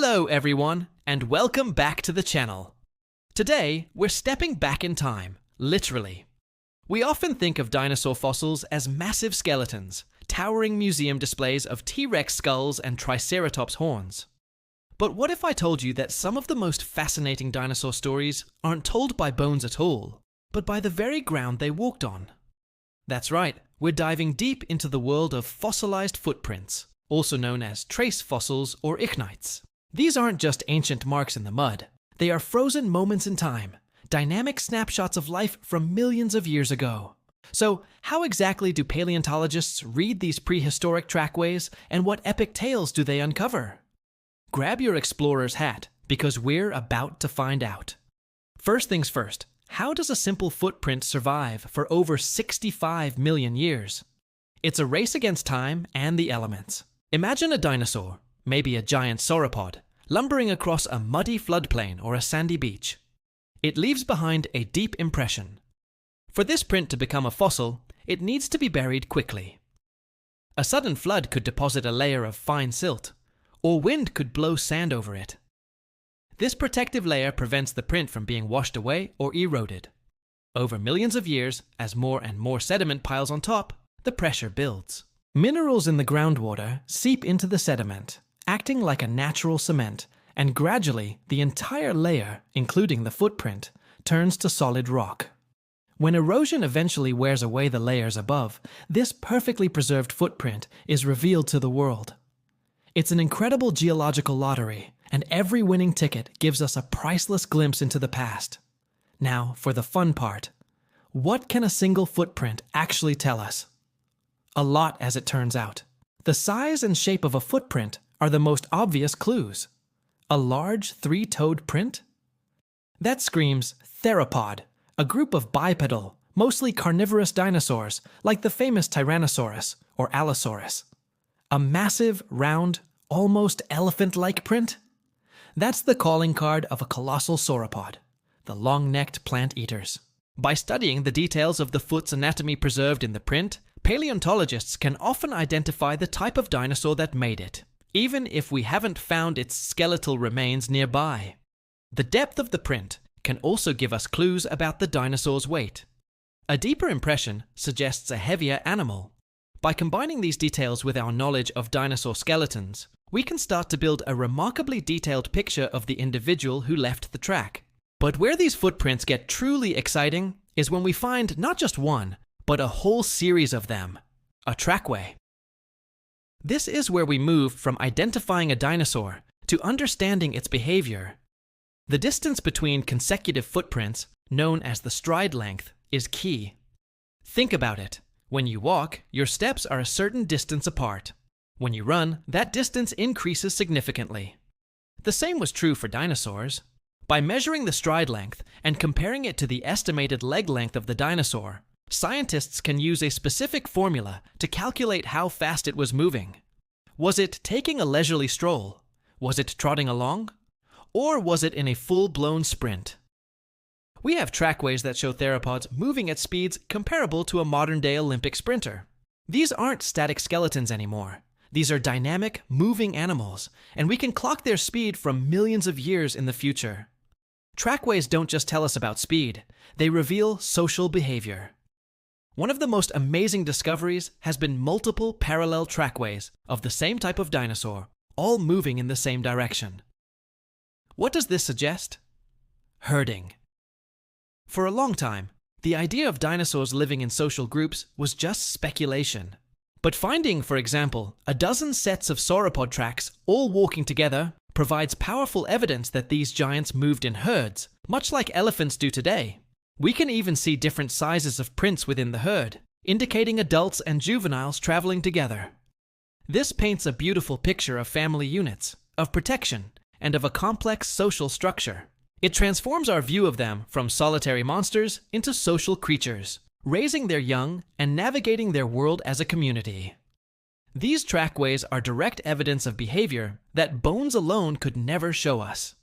Hello everyone, and welcome back to the channel. Today, we're stepping back in time, literally. We often think of dinosaur fossils as massive skeletons, towering museum displays of T-Rex skulls and Triceratops horns. But what if I told you that some of the most fascinating dinosaur stories aren't told by bones at all, but by the very ground they walked on? That's right, we're diving deep into the world of fossilized footprints, also known as trace fossils or ichnites. These aren't just ancient marks in the mud. They are frozen moments in time, dynamic snapshots of life from millions of years ago. So, how exactly do paleontologists read these prehistoric trackways, and what epic tales do they uncover? Grab your explorer's hat, because we're about to find out. First things first, how does a simple footprint survive for over 65 million years? It's a race against time and the elements. Imagine a dinosaur, maybe a giant sauropod, lumbering across a muddy floodplain or a sandy beach. It leaves behind a deep impression. For this print to become a fossil, it needs to be buried quickly. A sudden flood could deposit a layer of fine silt, or wind could blow sand over it. This protective layer prevents the print from being washed away or eroded. Over millions of years, as more and more sediment piles on top, the pressure builds. Minerals in the groundwater seep into the sediment, acting like a natural cement, and gradually the entire layer, including the footprint, turns to solid rock. When erosion eventually wears away the layers above, this perfectly preserved footprint is revealed to the world. It's an incredible geological lottery, and every winning ticket gives us a priceless glimpse into the past. Now, for the fun part. What can a single footprint actually tell us? A lot, as it turns out. The size and shape of a footprint are the most obvious clues. A large three-toed print? That screams theropod, a group of bipedal, mostly carnivorous dinosaurs like the famous Tyrannosaurus or Allosaurus. A massive, round, almost elephant-like print? That's the calling card of a colossal sauropod, the long-necked plant eaters. By studying the details of the foot's anatomy preserved in the print, paleontologists can often identify the type of dinosaur that made it, even if we haven't found its skeletal remains nearby. The depth of the print can also give us clues about the dinosaur's weight. A deeper impression suggests a heavier animal. By combining these details with our knowledge of dinosaur skeletons, we can start to build a remarkably detailed picture of the individual who left the track. But where these footprints get truly exciting is when we find not just one, but a whole series of them, a trackway. This is where we move from identifying a dinosaur to understanding its behavior. The distance between consecutive footprints, known as the stride length, is key. Think about it. When you walk, your steps are a certain distance apart. When you run, that distance increases significantly. The same was true for dinosaurs. By measuring the stride length and comparing it to the estimated leg length of the dinosaur, scientists can use a specific formula to calculate how fast it was moving. Was it taking a leisurely stroll? Was it trotting along? Or was it in a full-blown sprint? We have trackways that show theropods moving at speeds comparable to a modern-day Olympic sprinter. These aren't static skeletons anymore. These are dynamic, moving animals, and we can clock their speed from millions of years in the future. Trackways don't just tell us about speed, they reveal social behavior. One of the most amazing discoveries has been multiple parallel trackways of the same type of dinosaur, all moving in the same direction. What does this suggest? Herding. For a long time, the idea of dinosaurs living in social groups was just speculation. But finding, for example, a dozen sets of sauropod tracks all walking together provides powerful evidence that these giants moved in herds, much like elephants do today. We can even see different sizes of prints within the herd, indicating adults and juveniles traveling together. This paints a beautiful picture of family units, of protection, and of a complex social structure. It transforms our view of them from solitary monsters into social creatures, raising their young and navigating their world as a community. These trackways are direct evidence of behavior that bones alone could never show us.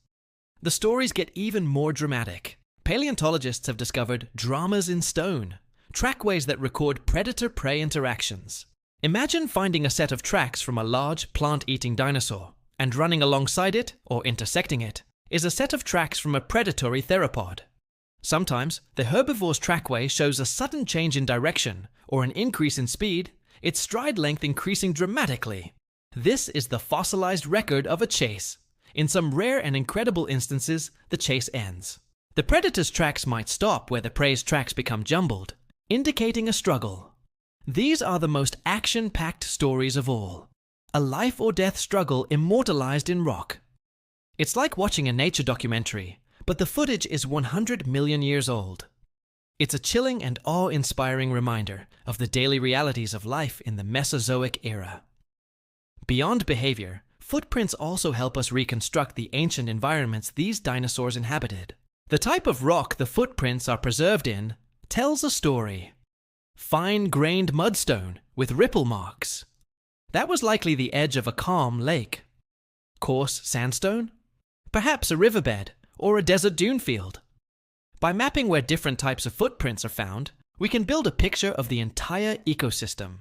The stories get even more dramatic. Paleontologists have discovered dramas in stone, trackways that record predator-prey interactions. Imagine finding a set of tracks from a large plant-eating dinosaur, And running alongside it, or intersecting it, is a set of tracks from a predatory theropod. Sometimes, the herbivore's trackway shows a sudden change in direction or an increase in speed, its stride length increasing dramatically. This is the fossilized record of a chase. In some rare and incredible instances, the chase ends. The predator's tracks might stop where the prey's tracks become jumbled, indicating a struggle. These are the most action-packed stories of all. A life-or-death struggle immortalized in rock. It's like watching a nature documentary, but the footage is 100 million years old. It's a chilling and awe-inspiring reminder of the daily realities of life in the Mesozoic era. Beyond behavior, footprints also help us reconstruct the ancient environments these dinosaurs inhabited. The type of rock the footprints are preserved in tells a story. Fine-grained mudstone with ripple marks. That was likely the edge of a calm lake. Coarse sandstone? Perhaps a riverbed or a desert dune field. By mapping where different types of footprints are found, we can build a picture of the entire ecosystem.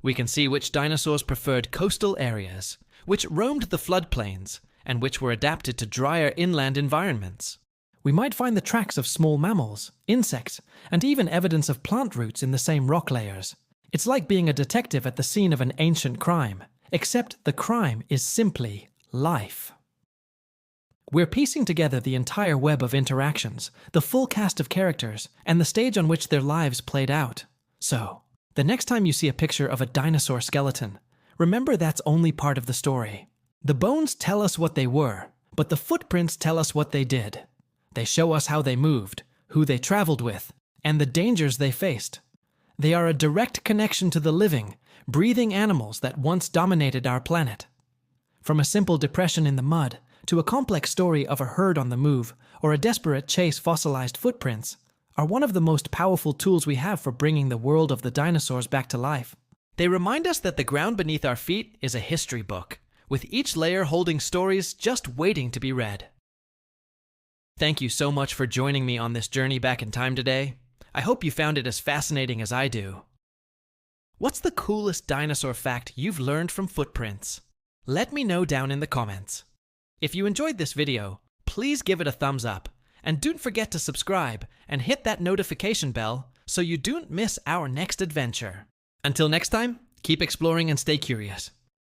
We can see which dinosaurs preferred coastal areas, which roamed the floodplains, and which were adapted to drier inland environments. We might find the tracks of small mammals, insects, and even evidence of plant roots in the same rock layers. It's like being a detective at the scene of an ancient crime, except the crime is simply life. We're piecing together the entire web of interactions, the full cast of characters, and the stage on which their lives played out. So, the next time you see a picture of a dinosaur skeleton, remember that's only part of the story. The bones tell us what they were, but the footprints tell us what they did. They show us how they moved, who they traveled with, and the dangers they faced. They are a direct connection to the living, breathing animals that once dominated our planet. From a simple depression in the mud, to a complex story of a herd on the move, or a desperate chase, fossilized footprints are one of the most powerful tools we have for bringing the world of the dinosaurs back to life. They remind us that the ground beneath our feet is a history book, with each layer holding stories just waiting to be read. Thank you so much for joining me on this journey back in time today. I hope you found it as fascinating as I do. What's the coolest dinosaur fact you've learned from footprints? Let me know down in the comments. If you enjoyed this video, please give it a thumbs up, and don't forget to subscribe and hit that notification bell so you don't miss our next adventure. Until next time, keep exploring and stay curious.